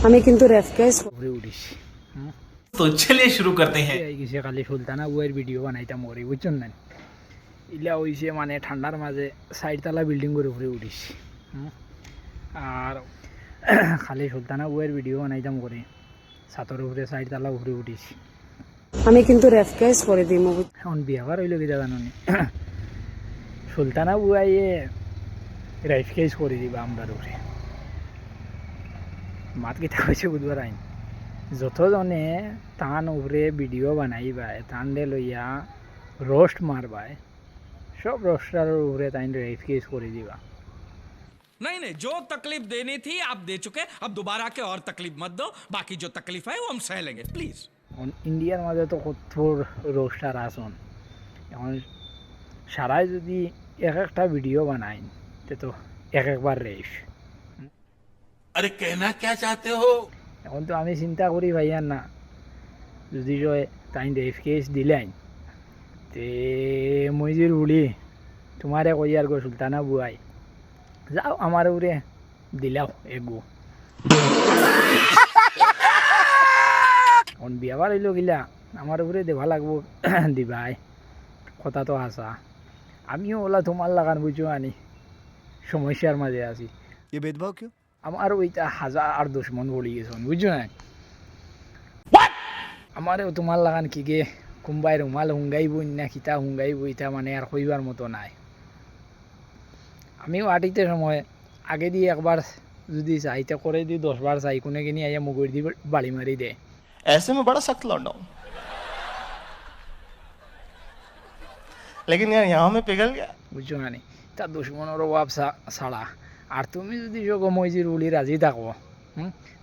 আমি কিন্তু rape case উপরে উঠিস। तो चलिए शुरू करते हैं। এই গেছে খালি সুলতানা বইয়ের ভিডিও বানাইতাম ওরে, বুঝছেন না? ইলা হইছে মানে ঠান্ডার মাঝে সাইডতলা বিল্ডিং করে উপরে উঠিস। আর খালি সুলতানা বইয়ের ভিডিও বানাইতাম করে ছাতর উপরে সাইডতলা উপরে উঠিস। আমি কিন্তু রেপ কেস করে দিই। এখন বিয়াবার হইল কিটা জানো নি? সুলতানা বুয়াইয়ে রাইফ কেস করে দিবা আমরার উপরে। মাত কিতা হয়েছে বুধবার আইন যতজনে তান উপরে ভিডিও বানাইবায় তান দে লইয়া রোস্ট মারবায় সব রোস্টার উপরে তাই রাইফ কেস করে দিবা। नहीं नहीं, जो तकलीफ देनी थी आप दे चुके, अब दोबारा के और तकलीफ मत दो, बाकी जो तकलीफ है वो हम सह लेंगे प्लीज। ইন্ডিয়ার মাঝে তো কঠোর রোস্টার আসন, এখন সারাই যদি এক একটা ভিডিও বানাই তো এক একবার রেফ। अरे कहना क्या चाहते हो? এখন তো আমি চিন্তা করি ভাইয়ার না, যদি তাই রেফ কেস দিলেন তে মইজির উড়ি তোমারে কই আর গো সুলতানা বুয়াই যাও আমার উড়ে দিলাও এগো। এখন বিয়াবার হইল গিলা আমার উপরে দেবা লাগবো দিবাই, কথা তো আসা। আমিও ওলা তোমার লাগান বুঝো আনি সমস্যার মাঝে আছি। ये भेदभाव क्यों? আমার ওইটা হাজার দুশ্মন বলি গেছে বুঝছো না? আমারও তোমার লাগান কি গে কোনবাই রুমাল হুঙ্গাইব না খিতা হুঙ্গাইব ইটা মানে আর কইবার মতো নাই। আমিও আটিতে সময় আগে দিয়ে একবার যদি চাইতে করে দিই 10 বার চাই কোনে কিনি আইয়া মুগুর দি বাড়ি মারি দে। ऐसे में बड़ा सख्त लौंडा हूं, लेकिन यार यहाँ में पिघल गया। বুঝছো না নি? তার দুশ্মনের অভাব ছাড়া আর তুমি যদি যোগ মইজির উলি রাজি থাকো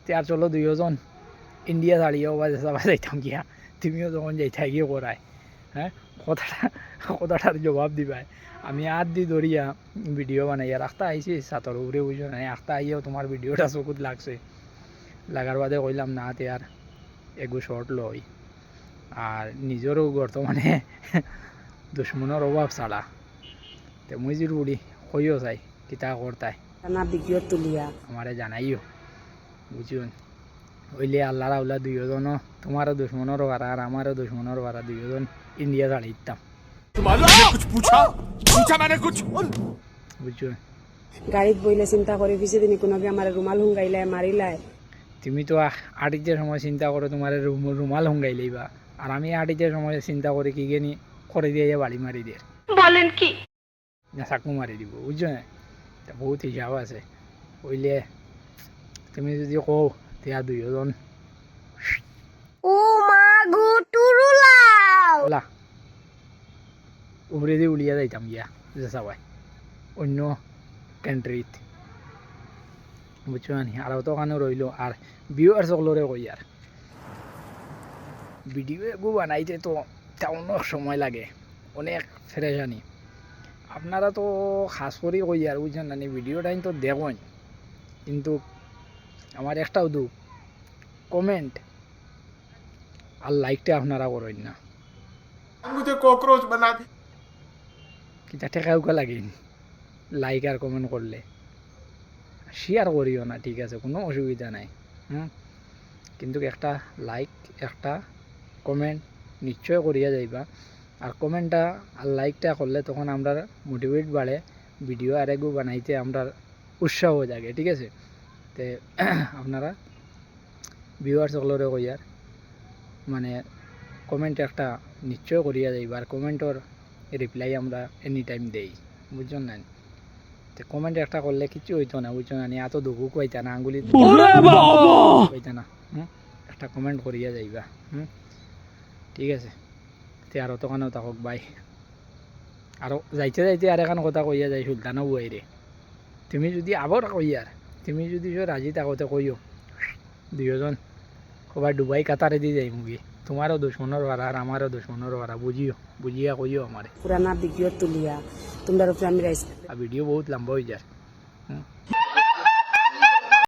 তে আর চলো দুইজন ইন্ডিয়া ছাড়িয়েও বা যাবা যাইতাম গিয়া, তুমিও যখন যাইতা গিয়ে করায় হ্যাঁ কথাটার জবাব দিবাই। আমি আর দি ধরিয়া ভিডিও বানাইয়া রাখতে আইছি সাতর উপরে বুঝো না, আখতা আইয়াও তোমার ভিডিওটা চকুত লাগছে, লাগার বাদে কইলাম না তে আর এগু শর্ট লই। আর নিজেরও বর্তমানে দুশ্মনের অভাব ছাড়া তে মইজির উড়ি কইও চাই কিতা করতাই না ভিডিও তুলিয়া আমারে জানাইও বুঝুন। ওইলে আল্লাহর আউলা দুইজনও তোমারও দুশ্মনের ভাড়া আর আমারও দুশ্মনের ভাড়া দুইজন ইন্ডিয়া ছাড়ি দিতাম कुछ पूछा पूछा मैंने कुछ। বুঝুন। গাড়িত বইলে চিন্তা করে পিছে দিন কোনোকে আমার রুমাল হুঙ্গাইলাই মারিলাই। তুমি তো আটিতে সময় চিন্তা করো তোমার রুমাল হুঙ্গাই লইবা, আর আমি আটিতে সময় চিন্তা করে কি গেনি করে দিয়ে বাড়ি মারি দিয়ে বলেন কি? না চাকু মারি দিব বুঝছো না? বহুত হিসাব আছে। ওইলে তুমি যদি কও তিয়া দুইজন ও মা গো টুরুলাও ওলা উপরে দিয়ে উলিয়া যাইতাম গিয়া যে সবাই অন্য কান্ট্রিত বুঝছো না? আর তো ওখানে রইল আর ভিউয়ার সকলরে কই আর ভিডিও এগু বানাইতে তো অনেক সময় লাগে, অনেক ফেরেশানি। আপনারা তো খাস করে কই আর বুঝছেন না ভিডিও টাইম তো দেখুন, কিন্তু আমার একটাও দুঃখ কমেন্ট আর লাইকটা আপনারা করেন না। मुझे कॉकरोच बना दे। কিতা ঠেকাউকা লাগে লাইক আর কমেন্ট করলে, শেয়ার করিও না ঠিক আছে, কোনো অসুবিধা নাই কিন্তু একটা লাইক একটা কমেন্ট নিশ্চয় করিয়া যাইবা। আর কমেন্টটা আর লাইকটা করলে তখন আমরা মোটিভেট বাড়ে, ভিডিও আরেকও বানাইতে আমরা উৎসাহ জাগে, ঠিক আছে? তে আপনারা ভিউয়ার্স সকলরে কইয়ার মানে কমেন্ট একটা নিশ্চয় করিয়া যাইবা, আর কমেন্টর রিপ্লাই আমরা এনি টাইম দেই বুঝছেন না? তো কমেন্ট একটা করলে কিছু হইতো না বুঝছো না? এত দুঃখ কইতা না, আঙ্গুলি কইতা না, একটা কমেন্ট করিয়া যাইবা ঠিক আছে? তে আর অতখানেও থাকক বাই। আর যাইতে যাইতে আর এখন কথা কইয়া যাই সুলতানা বুয়াই রে, তুমি যদি আবার কইয়ার তুমি যদি রাজি থাকোতে কইও দুইজন সবাই ডুবাই কাতারে দিয়ে যাই মুগি, তোমারও দুশ্মনের ভাড়া আর আমারও দুশ্মনের ভাড়া বুঝিয়া কইও আমারে। পুরানা ভিডিও তুলিয়া তোমরা উপরে আমি রাইস আর ভিডিও বহুত লম্বা হয়ে যায়